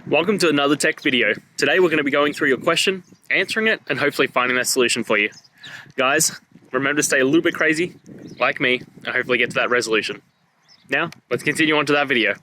Welcome to another tech video. Today we're going to be going through your question, answering it, and hopefully finding that solution for you. Guys, remember to stay a little bit crazy, like me, and hopefully get to that resolution. Now, let's continue on to that video.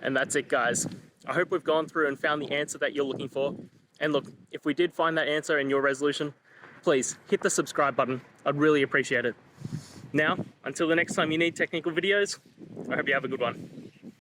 And that's it, guys. I hope we've gone through and found the answer that you're looking for. And look, if we did find that answer in your resolution, please hit the subscribe button. I'd really appreciate it. Now, until the next time you need technical videos, I hope you have a good one.